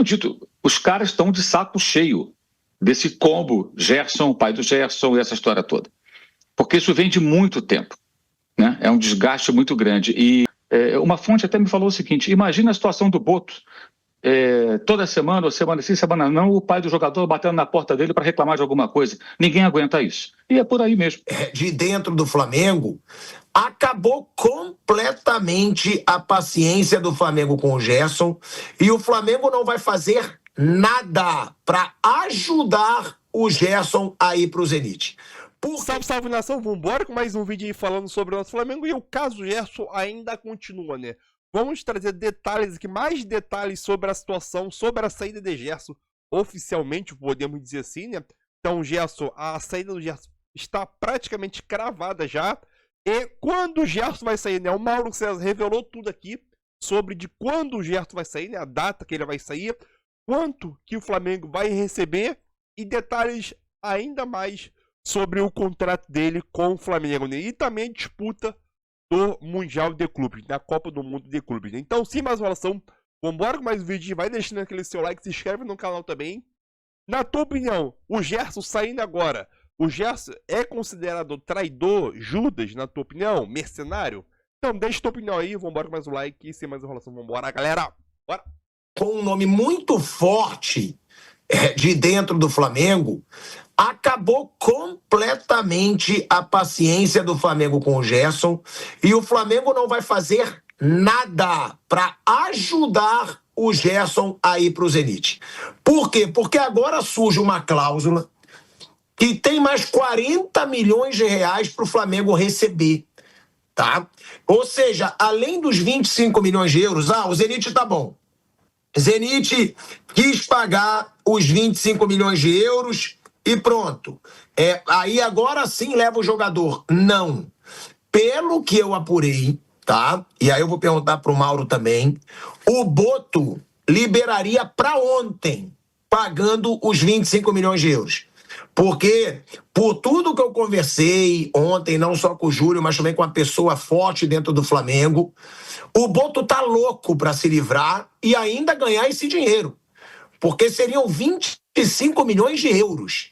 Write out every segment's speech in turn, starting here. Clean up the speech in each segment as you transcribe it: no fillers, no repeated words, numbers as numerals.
dito, os caras estão de saco cheio desse combo Gerson, pai do Gerson e essa história toda. Porque isso vem de muito tempo, né? É um desgaste muito grande. E uma fonte até me falou o seguinte: imagina a situação do Boto, toda semana, ou semana sim, semana não, o pai do jogador batendo na porta dele para reclamar de alguma coisa. Ninguém aguenta isso. E é por aí mesmo. De dentro do Flamengo, acabou completamente a paciência do Flamengo com o Gerson, e o Flamengo não vai fazer nada para ajudar o Gerson a ir para o Zenit. Salve, salve, nação, vambora com mais um vídeo aí falando sobre o nosso Flamengo, e o caso Gerson ainda continua, né? Vamos trazer detalhes aqui, mais detalhes sobre a situação, sobre a saída de Gerson, oficialmente, podemos dizer assim, né? Então, Gerson, a saída do Gerson está praticamente cravada já, e quando o Gerson vai sair, né? O Mauro César revelou tudo aqui sobre de quando o Gerson vai sair, né? A data que ele vai sair, quanto que o Flamengo vai receber e detalhes ainda mais sobre o contrato dele com o Flamengo, né? E também a disputa do Mundial de Clubes, da Copa do Mundo de Clubes, né? Então, sem mais enrolação, vambora com mais um vídeo, vai deixando aquele seu like, se inscreve no canal também. Na tua opinião, o Gerson saindo agora, o Gerson é considerado traidor, Judas, na tua opinião, mercenário? Então, deixa tua opinião aí, vambora com mais um like, e sem mais enrolação, vambora, galera! Bora! Com um nome muito forte de dentro do Flamengo, acabou completamente a paciência do Flamengo com o Gerson, e o Flamengo não vai fazer nada para ajudar o Gerson a ir para o Zenit. Por quê? Porque agora surge uma cláusula que tem mais 40 milhões de reais para o Flamengo receber, tá? Ou seja, além dos 25 milhões de euros, o Zenit tá bom. Zenit quis pagar os 25 milhões de euros e pronto. Aí agora sim leva o jogador. Não. Pelo que eu apurei, tá? E aí eu vou perguntar pro Mauro também, o Boto liberaria para ontem, pagando os 25 milhões de euros. Porque, por tudo que eu conversei ontem, não só com o Júlio, mas também com uma pessoa forte dentro do Flamengo, o Boto tá louco para se livrar e ainda ganhar esse dinheiro. Porque seriam 25 milhões de euros.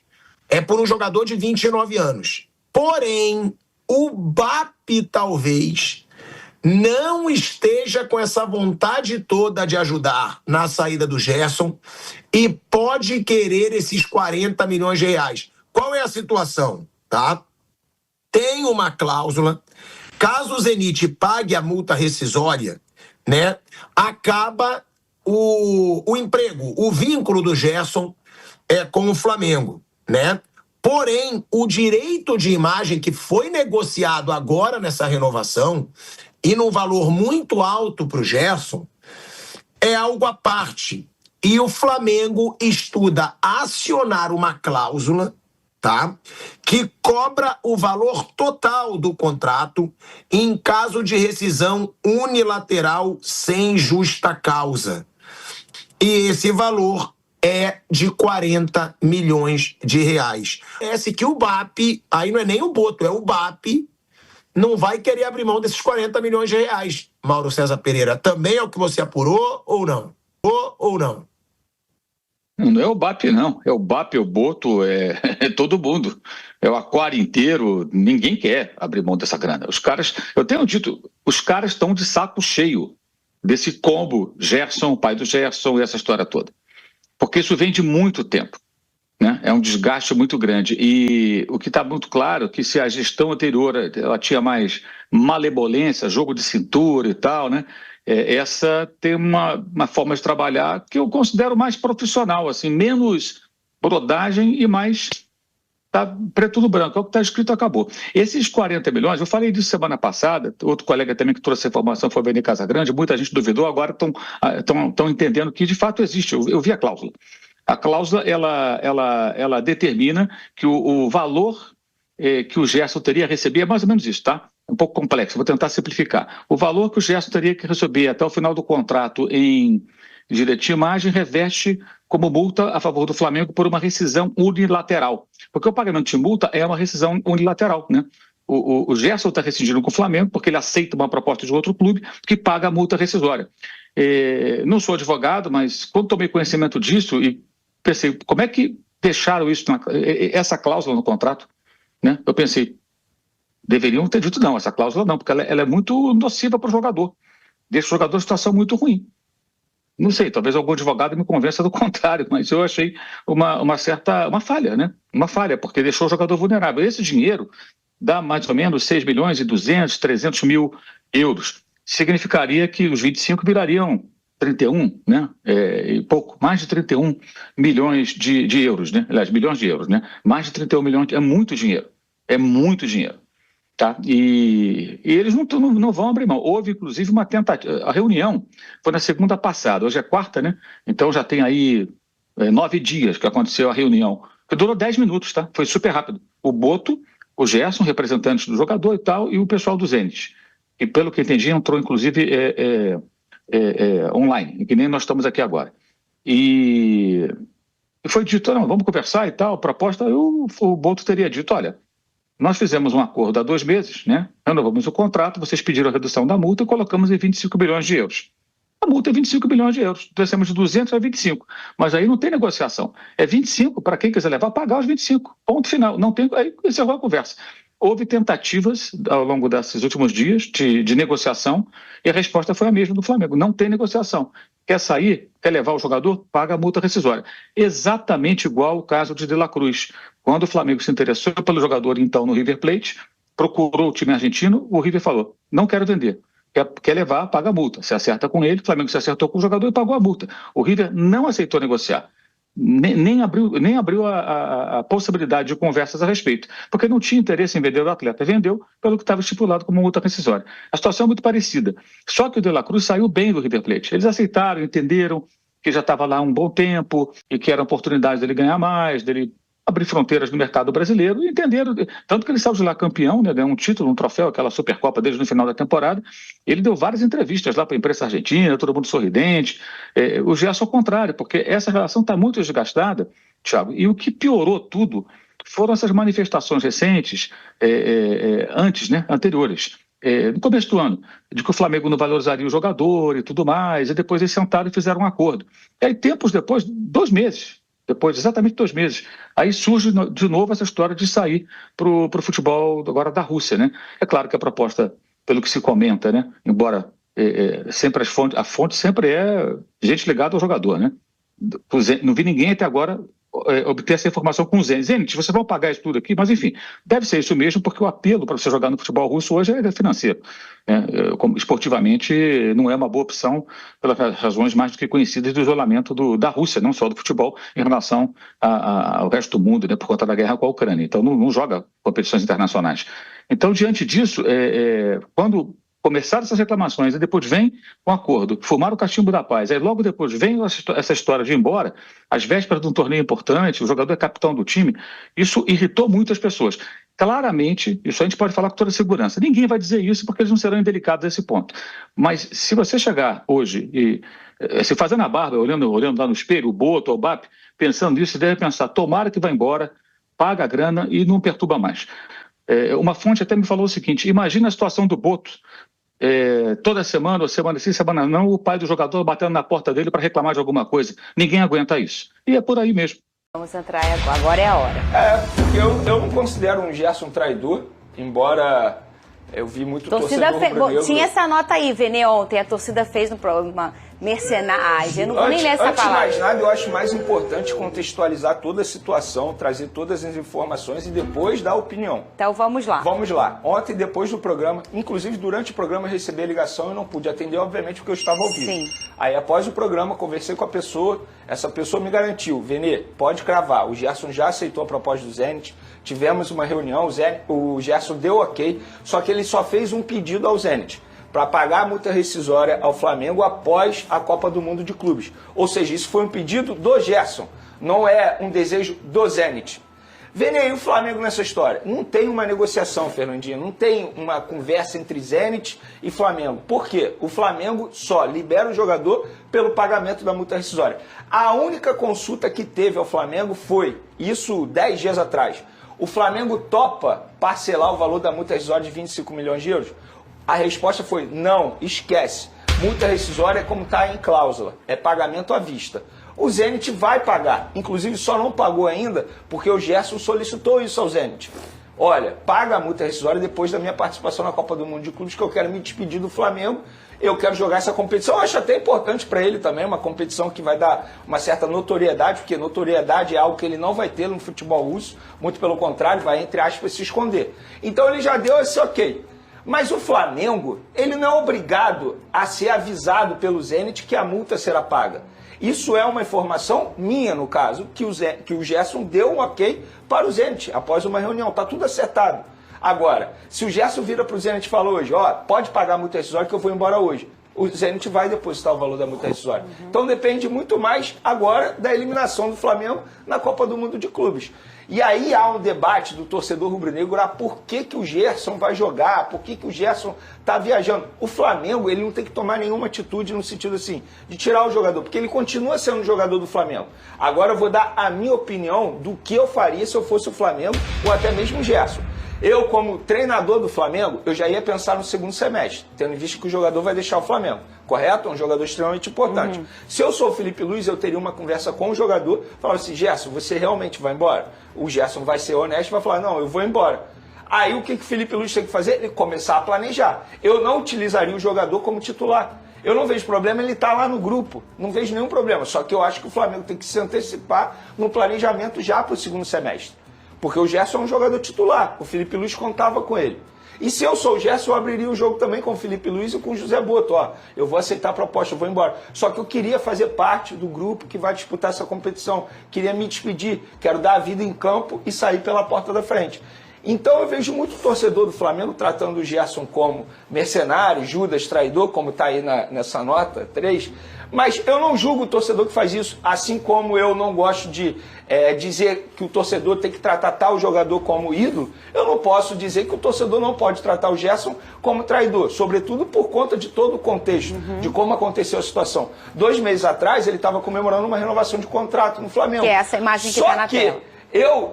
Por um jogador de 29 anos. Porém, o BAP talvez não esteja com essa vontade toda de ajudar na saída do Gerson e pode querer esses 40 milhões de reais. Qual é a situação? Tá? Tem uma cláusula, caso o Zenit pague a multa rescisória, né, acaba o emprego, o vínculo do Gerson com o Flamengo, né? Porém, o direito de imagem que foi negociado agora nessa renovação e num valor muito alto para o Gerson é algo à parte. E o Flamengo estuda acionar uma cláusula, tá? Que cobra o valor total do contrato em caso de rescisão unilateral sem justa causa. E esse valor é de 40 milhões de reais. Parece que o BAP, aí não é nem o Boto, é o BAP, não vai querer abrir mão desses 40 milhões de reais. Mauro César Pereira, também é o que você apurou ou não? Ou não? Não é o BAP, não. É o BAP, o Boto, é todo mundo. É o aquário inteiro. Ninguém quer abrir mão dessa grana. Os caras, eu tenho dito, os caras estão de saco cheio desse combo Gerson, pai do Gerson e essa história toda. Porque isso vem de muito tempo, né? É um desgaste muito grande. E o que está muito claro é que se a gestão anterior ela tinha mais malevolência, jogo de cintura e tal, né? Essa tem uma forma de trabalhar que eu considero mais profissional, assim, menos brodagem e mais tá preto no branco, é o que está escrito, acabou. Esses 40 milhões, eu falei disso semana passada, outro colega também que trouxe a informação foi o Vene Casagrande, muita gente duvidou, agora estão entendendo que de fato existe, eu vi a cláusula. A cláusula, ela determina que o valor que o Gerson teria a receber é mais ou menos isso, tá? É um pouco complexo, vou tentar simplificar. O valor que o Gerson teria que receber até o final do contrato em direito de imagem reveste como multa a favor do Flamengo por uma rescisão unilateral. Porque o pagamento de multa é uma rescisão unilateral, né? O Gerson está rescindindo com o Flamengo porque ele aceita uma proposta de outro clube que paga a multa rescisória. Não sou advogado, mas quando tomei conhecimento disso e pensei, como é que deixaram isso, essa cláusula no contrato, né? Eu pensei, deveriam ter dito não, essa cláusula não, porque ela é muito nociva para o jogador, deixa o jogador em situação muito ruim. Não sei, talvez algum advogado me convença do contrário, mas eu achei uma falha, né? Uma falha, porque deixou o jogador vulnerável. Esse dinheiro dá mais ou menos 6 milhões e 200, 300 mil euros. Significaria que os 25 virariam 31, né? E pouco, mais de 31 milhões de euros, né? Aliás, milhões de euros, né? Mais de 31 milhões, é muito dinheiro. É muito dinheiro. Tá? E eles não vão abrir mão. Houve, inclusive, uma tentativa. A reunião foi na segunda passada, hoje é quarta, né? Então já tem aí 9 dias que aconteceu a reunião, que durou 10 minutos, tá? Foi super rápido. O Boto, o Gerson, representantes do jogador e tal, e o pessoal do Zenit. E pelo que entendi, entrou, inclusive, online, que nem nós estamos aqui agora. E foi dito, não, vamos conversar e tal, proposta, o Boto teria dito, olha, nós fizemos um acordo há 2 meses, né? Renovamos o contrato, vocês pediram a redução da multa e colocamos em 25 bilhões de euros. A multa é 25 bilhões de euros. Descemos de 200 a 25. Mas aí não tem negociação. É 25 para quem quiser levar, pagar os 25. Ponto final. Não tem, aí encerrou a conversa. Houve tentativas ao longo desses últimos dias de negociação e a resposta foi a mesma do Flamengo. Não tem negociação. Quer sair, quer levar o jogador, paga a multa rescisória. Exatamente igual o caso de La Cruz. Quando o Flamengo se interessou pelo jogador, então, no River Plate, procurou o time argentino, o River falou, não quero vender. Quer levar, paga a multa. Se acerta com ele, o Flamengo se acertou com o jogador e pagou a multa. O River não aceitou negociar. Nem abriu a possibilidade de conversas a respeito, porque não tinha interesse em vender o atleta. Vendeu pelo que estava estipulado como multa rescisória. A situação é muito parecida. Só que o De La Cruz saiu bem do River Plate. Eles aceitaram, entenderam que já estava lá há um bom tempo e que era oportunidade dele ganhar mais, dele abrir fronteiras no mercado brasileiro, e entenderam, tanto que ele saiu de lá campeão, né, ganhou um título, um troféu, aquela Supercopa desde no final da temporada. Ele deu várias entrevistas lá para a imprensa argentina, todo mundo sorridente. O Gerson ao contrário, porque essa relação está muito desgastada, Thiago, e o que piorou tudo foram essas manifestações recentes, anteriores, no começo do ano, de que o Flamengo não valorizaria o jogador e tudo mais, e depois eles sentaram e fizeram um acordo. E aí, tempos depois, 2 meses, depois, exatamente 2 meses, aí surge de novo essa história de sair para o futebol agora da Rússia, né? É claro que a proposta, pelo que se comenta, né? Embora sempre a fonte sempre é gente ligada ao jogador, né? Não vi ninguém até agora obter essa informação com o Zenit. Zenit, vocês vão pagar isso tudo aqui, mas enfim, deve ser isso mesmo, porque o apelo para você jogar no futebol russo hoje é financeiro. Esportivamente não é uma boa opção pelas razões mais do que conhecidas do isolamento da Rússia, não só do futebol, em relação ao resto do mundo, né, por conta da guerra com a Ucrânia. Então não joga competições internacionais. Então, diante disso, quando começaram essas reclamações, e depois vem um acordo, fumaram o cachimbo da paz, aí logo depois vem essa história de ir embora, às vésperas de um torneio importante, o jogador é capitão do time, isso irritou muitas pessoas. Claramente, isso a gente pode falar com toda segurança, ninguém vai dizer isso porque eles não serão indelicados a esse ponto. Mas se você chegar hoje e se fazendo a barba, olhando lá no espelho, o Boto, o BAP, pensando nisso, você deve pensar, tomara que vá embora, paga a grana e não perturba mais. Uma fonte até me falou o seguinte, imagina a situação do Boto, toda semana, ou semana sim, semana não, o pai do jogador batendo na porta dele para reclamar de alguma coisa. Ninguém aguenta isso. E é por aí mesmo. Vamos entrar agora, é a hora. Porque eu não considero um Gerson traidor, embora eu vi muito torcedor rubro-negro. Tinha essa nota aí, Vene, ontem, a torcida fez no programa mercenário. Eu não vou nem ler essa palavra. Antes de mais nada, eu acho mais importante contextualizar toda a situação, trazer todas as informações e depois dar opinião. Então vamos lá. Vamos lá. Ontem, depois do programa, inclusive durante o programa, eu recebi a ligação e não pude atender, obviamente, porque eu estava ouvindo. Sim. Aí, após o programa, conversei com a pessoa, essa pessoa me garantiu, Vene, pode cravar, o Gerson já aceitou a proposta do Zenit, tivemos uma reunião, o Gerson deu ok, só que ele só fez um pedido ao Zenit, para pagar a multa rescisória ao Flamengo após a Copa do Mundo de Clubes. Ou seja, isso foi um pedido do Gerson, não é um desejo do Zenit. Vem aí o Flamengo nessa história. Não tem uma negociação, Fernandinho, não tem uma conversa entre Zenit e Flamengo. Por quê? O Flamengo só libera o jogador pelo pagamento da multa rescisória. A única consulta que teve ao Flamengo foi, isso 10 dias atrás, o Flamengo topa parcelar o valor da multa rescisória de 25 milhões de euros? A resposta foi, não, esquece. multa rescisória é como está em cláusula, é pagamento à vista. O Zenit vai pagar, inclusive só não pagou ainda porque o Gerson solicitou isso ao Zenit. Olha, paga a multa rescisória depois da minha participação na Copa do Mundo de Clubes, que eu quero me despedir do Flamengo, eu quero jogar essa competição. Eu acho até importante para ele também, uma competição que vai dar uma certa notoriedade, porque notoriedade é algo que ele não vai ter no futebol russo, muito pelo contrário, vai, entre aspas, se esconder. Então ele já deu esse ok. Mas o Flamengo, ele não é obrigado a ser avisado pelo Zenit que a multa será paga. Isso é uma informação minha, no caso, que o Gerson deu um ok para o Zenit, após uma reunião. Está tudo acertado. Agora, se o Gerson vira para o Zenit e fala hoje, ó, pode pagar a multa rescisória que eu vou embora hoje, o Zenit vai depositar o valor da multa rescisória. Então depende muito mais agora da eliminação do Flamengo na Copa do Mundo de Clubes. E aí há um debate do torcedor rubro-negro, por que o Gerson vai jogar, por que o Gerson está viajando. O Flamengo, ele não tem que tomar nenhuma atitude no sentido assim, de tirar o jogador, porque ele continua sendo jogador do Flamengo. Agora eu vou dar a minha opinião do que eu faria se eu fosse o Flamengo, ou até mesmo o Gerson. Eu, como treinador do Flamengo, eu já ia pensar no segundo semestre, tendo em vista que o jogador vai deixar o Flamengo, correto? É um jogador extremamente importante. Se eu sou o Felipe Luiz, eu teria uma conversa com o jogador, falava assim, Gerson, você realmente vai embora? O Gerson vai ser honesto e vai falar, não, eu vou embora. Aí o que o Felipe Luiz tem que fazer? Ele começar a planejar. Eu não utilizaria o jogador como titular. Eu não vejo problema ele estar lá no grupo, não vejo nenhum problema, só que eu acho que o Flamengo tem que se antecipar no planejamento já para o segundo semestre. Porque o Gerson é um jogador titular, o Felipe Luiz contava com ele. E se eu sou o Gerson, eu abriria o jogo também com o Felipe Luiz e com o José Boto. Ó, eu vou aceitar a proposta, eu vou embora. Só que eu queria fazer parte do grupo que vai disputar essa competição. Queria me despedir, quero dar a vida em campo e sair pela porta da frente. Então eu vejo muito torcedor do Flamengo tratando o Gerson como mercenário, Judas, traidor, como está aí nessa nota 3. Mas eu não julgo o torcedor que faz isso, assim como eu não gosto de dizer que o torcedor tem que tratar tal jogador como ídolo, eu não posso dizer que o torcedor não pode tratar o Gerson como traidor, sobretudo por conta de todo o contexto, de como aconteceu a situação. 2 meses atrás ele estava comemorando uma renovação de contrato no Flamengo. Que é essa imagem que está na tela.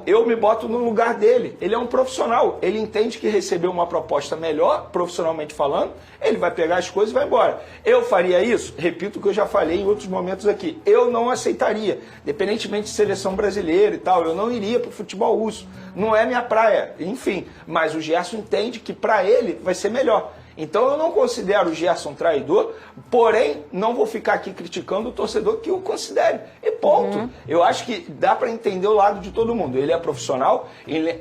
Eu me boto no lugar dele. Ele é um profissional. Ele entende que recebeu uma proposta melhor, profissionalmente falando, ele vai pegar as coisas e vai embora. Eu faria isso? Repito o que eu já falei em outros momentos aqui. Eu não aceitaria. Independentemente de seleção brasileira e tal, eu não iria para o futebol russo. Não é minha praia. Enfim, mas o Gerson entende que para ele vai ser melhor. Então eu não considero o Gerson traidor, porém não vou ficar aqui criticando o torcedor que o considere. E ponto. Eu acho que dá para entender o lado de todo mundo. Ele é profissional,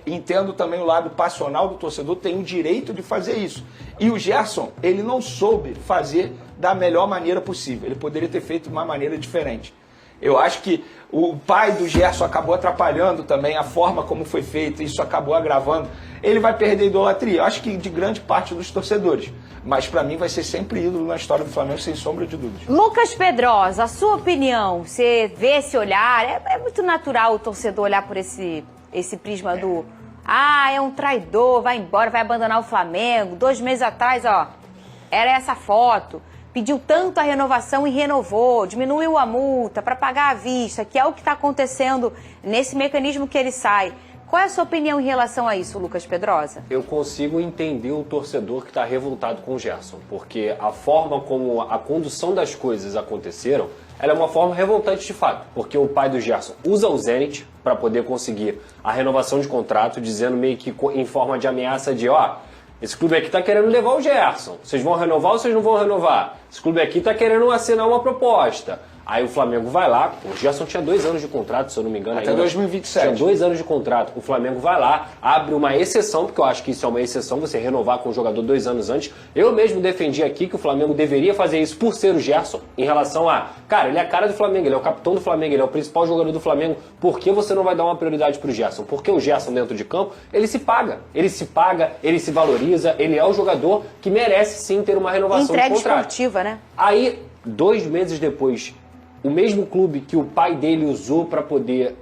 entendo também o lado passional do torcedor, tem o direito de fazer isso. E o Gerson, ele não soube fazer da melhor maneira possível. Ele poderia ter feito de uma maneira diferente. Eu acho que o pai do Gerson acabou atrapalhando também a forma como foi feito, isso acabou agravando. Ele vai perder a idolatria, eu acho que de grande parte dos torcedores. Mas para mim vai ser sempre ídolo na história do Flamengo, sem sombra de dúvidas. Lucas Pedrosa, a sua opinião, você vê esse olhar, é muito natural o torcedor olhar por esse prisma do é um traidor, vai embora, vai abandonar o Flamengo. 2 meses atrás, era essa foto. Pediu tanto a renovação e renovou, diminuiu a multa para pagar à vista, que é o que está acontecendo nesse mecanismo que ele sai. Qual é a sua opinião em relação a isso, Lucas Pedrosa? Eu consigo entender o torcedor que está revoltado com o Gerson, porque a forma como a condução das coisas aconteceram, ela é uma forma revoltante de fato, porque o pai do Gerson usa o Zenit para poder conseguir a renovação de contrato, dizendo meio que em forma de ameaça de, esse clube aqui tá querendo levar o Gerson. Vocês vão renovar ou vocês não vão renovar? Esse clube aqui tá querendo assinar uma proposta. Aí o Flamengo vai lá, o Gerson tinha 2 anos de contrato, se eu não me engano. Até 2027. Tinha 2 anos de contrato. O Flamengo vai lá, abre uma exceção, porque eu acho que isso é uma exceção, você renovar com o jogador 2 anos antes. Eu mesmo defendi aqui que o Flamengo deveria fazer isso por ser o Gerson, em relação cara, ele é a cara do Flamengo, ele é o capitão do Flamengo, ele é o principal jogador do Flamengo. Por que você não vai dar uma prioridade pro Gerson? Porque o Gerson dentro de campo, ele se paga, ele se valoriza, ele é o jogador que merece sim ter uma renovação de contrato. Entrega esportiva, né? Aí, 2 meses depois, o mesmo clube que o pai dele usou para poder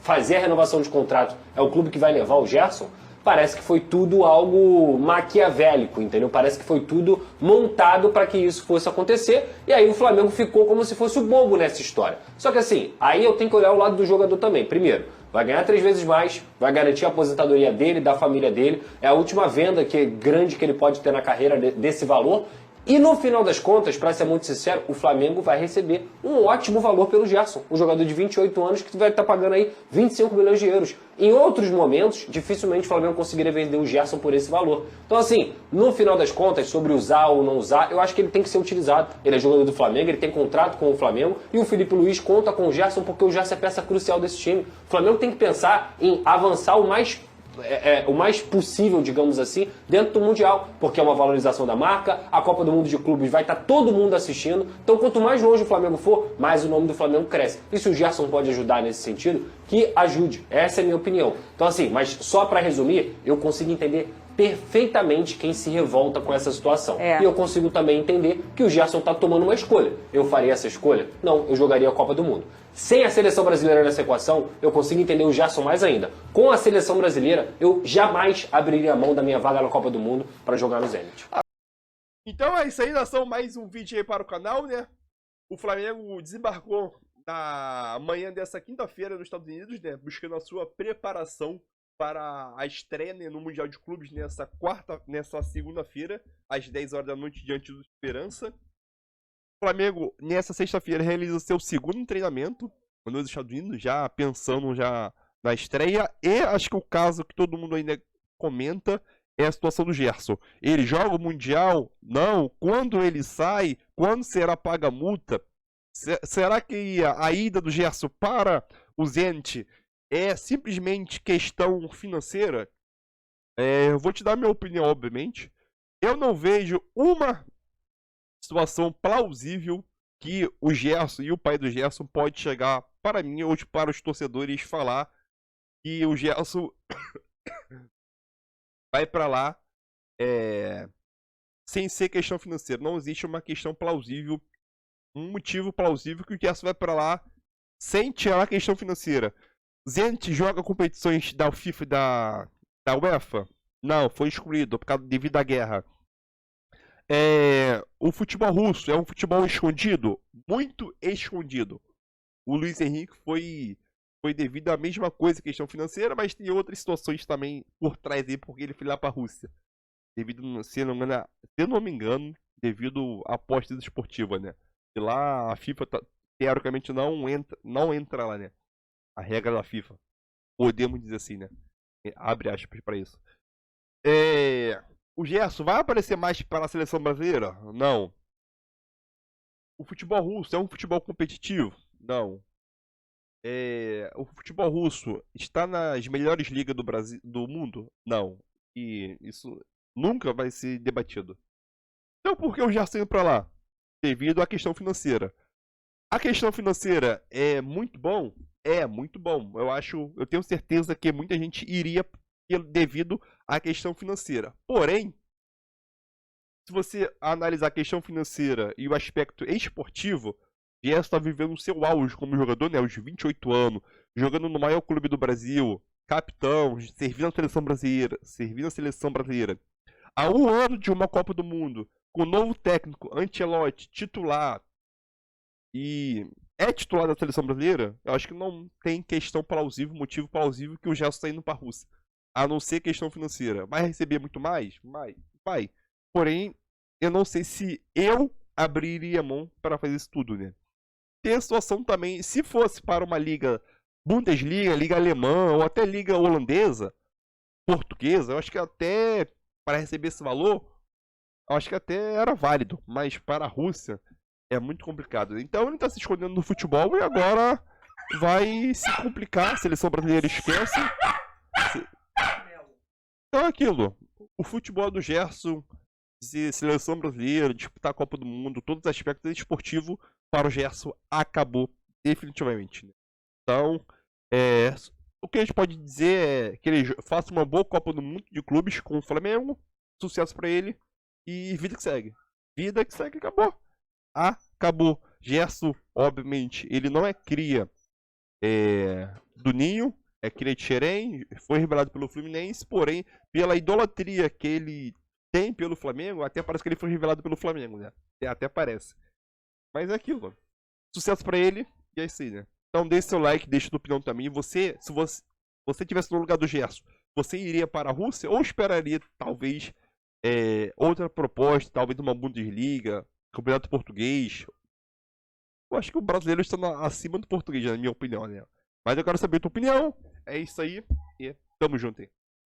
fazer a renovação de contrato é o clube que vai levar o Gerson? Parece que foi tudo algo maquiavélico, entendeu? Parece que foi tudo montado para que isso fosse acontecer. E aí o Flamengo ficou como se fosse o bobo nessa história. Só que assim, aí eu tenho que olhar o lado do jogador também. Primeiro, vai ganhar 3 vezes mais, vai garantir a aposentadoria dele, da família dele. É a última venda grande que ele pode ter na carreira desse valor. E no final das contas, para ser muito sincero, o Flamengo vai receber um ótimo valor pelo Gerson, um jogador de 28 anos que vai estar pagando aí 25 milhões de euros. Em outros momentos, dificilmente o Flamengo conseguiria vender o Gerson por esse valor. Então assim, no final das contas, sobre usar ou não usar, eu acho que ele tem que ser utilizado. Ele é jogador do Flamengo, ele tem contrato com o Flamengo e o Felipe Luiz conta com o Gerson porque o Gerson é peça crucial desse time. O Flamengo tem que pensar em avançar o mais possível, digamos assim, dentro do Mundial, porque é uma valorização da marca, a Copa do Mundo de Clubes vai estar todo mundo assistindo, então quanto mais longe o Flamengo for, mais o nome do Flamengo cresce. E se o Gerson pode ajudar nesse sentido, que ajude. Essa é a minha opinião. Então assim, mas só para resumir, eu consigo entender perfeitamente quem se revolta com essa situação. E eu consigo também entender que o Gerson está tomando uma escolha. Eu faria essa escolha? Não, eu jogaria a Copa do Mundo. Sem a seleção brasileira nessa equação, eu consigo entender o Gerson mais ainda. Com a seleção brasileira, eu jamais abriria a mão da minha vaga na Copa do Mundo para jogar no Zenit. Então é isso aí, nação, mais um vídeo aí para o canal, né? O Flamengo desembarcou na manhã dessa quinta-feira nos Estados Unidos, né? Buscando a sua preparação para a estreia, né, no Mundial de Clubes nessa segunda-feira, às 10 horas da noite, diante do Esperança. O Flamengo, nessa sexta-feira, realiza seu segundo treinamento nos Estados Unidos, já pensando já na estreia. E acho que o caso que todo mundo ainda comenta é a situação do Gerson. Ele joga o Mundial? Não. Quando ele sai? Quando será paga a multa? Será que a ida do Gerson para o Zenit é simplesmente questão financeira? Eu vou te dar minha opinião, obviamente. Eu não vejo uma situação plausível que o Gerson e o pai do Gerson pode chegar para mim ou para os torcedores falar que o Gerson vai para lá sem ser questão financeira. Não existe uma questão plausível, um motivo plausível que o Gerson vai para lá sem tirar a questão financeira. Zenit joga competições da FIFA e da UEFA? Não, foi excluído devido à guerra. O futebol russo é um futebol escondido? Muito escondido. O Luiz Henrique foi devido à mesma coisa, questão financeira, mas tem outras situações também por trás dele, porque ele foi lá para a Rússia. Devido, se não me engano, devido à aposta esportiva, né? E lá a FIFA, teoricamente, não entra lá, né? A regra da FIFA. Podemos dizer assim, né? Abre aspas para isso. O Gerson vai aparecer mais para a seleção brasileira? Não. O futebol russo é um futebol competitivo? Não. O futebol russo está nas melhores ligas do mundo? Não. E isso nunca vai ser debatido. Então por que o Gerson indo para lá? Devido à questão financeira. A questão financeira é muito bom? É muito bom. Eu tenho certeza que muita gente iria devido à questão financeira. Porém, se você analisar a questão financeira e o aspecto esportivo, Gerson está vivendo o seu auge como jogador, né, aos 28 anos, jogando no maior clube do Brasil, capitão, servindo a seleção brasileira. Há um ano de uma Copa do Mundo, com o novo técnico, Ancelotti, titular, e é titular da seleção brasileira, eu acho que não tem questão plausível, motivo plausível que o Gerson está indo para a Rússia. A não ser questão financeira. Vai receber muito mais? Vai. Porém, eu não sei se eu abriria mão para fazer isso tudo, né? Tem a situação também, se fosse para uma liga Bundesliga, liga alemã ou até liga holandesa, portuguesa, eu acho que até para receber esse valor, eu acho que até era válido. Mas para a Rússia é muito complicado. Então ele está se escondendo no futebol e agora vai se complicar. A seleção brasileira esquece. Então é aquilo. O futebol do Gerson, seleção brasileira, disputar a Copa do Mundo, todos os aspectos esportivos para o Gerson acabou definitivamente. Né? Então, o que a gente pode dizer é que ele faça uma boa Copa do Mundo de clubes com o Flamengo, sucesso para ele e vida que segue. Vida que segue, acabou. Acabou. Gerson, obviamente, ele não é cria do Ninho, é cria de Xerém, foi revelado pelo Fluminense, porém, pela idolatria que ele tem pelo Flamengo, até parece que ele foi revelado pelo Flamengo, né? Até parece. Mas é aquilo. Sucesso pra ele, e é isso aí, né? Então deixe seu like, deixe sua opinião também. Se você tivesse no lugar do Gerson, você iria para a Rússia ou esperaria, talvez, outra proposta, talvez uma Bundesliga, Campeonato Português. Eu acho que o brasileiro está acima do português, na minha opinião, né? Mas eu quero saber a tua opinião. É isso aí e tamo junto aí.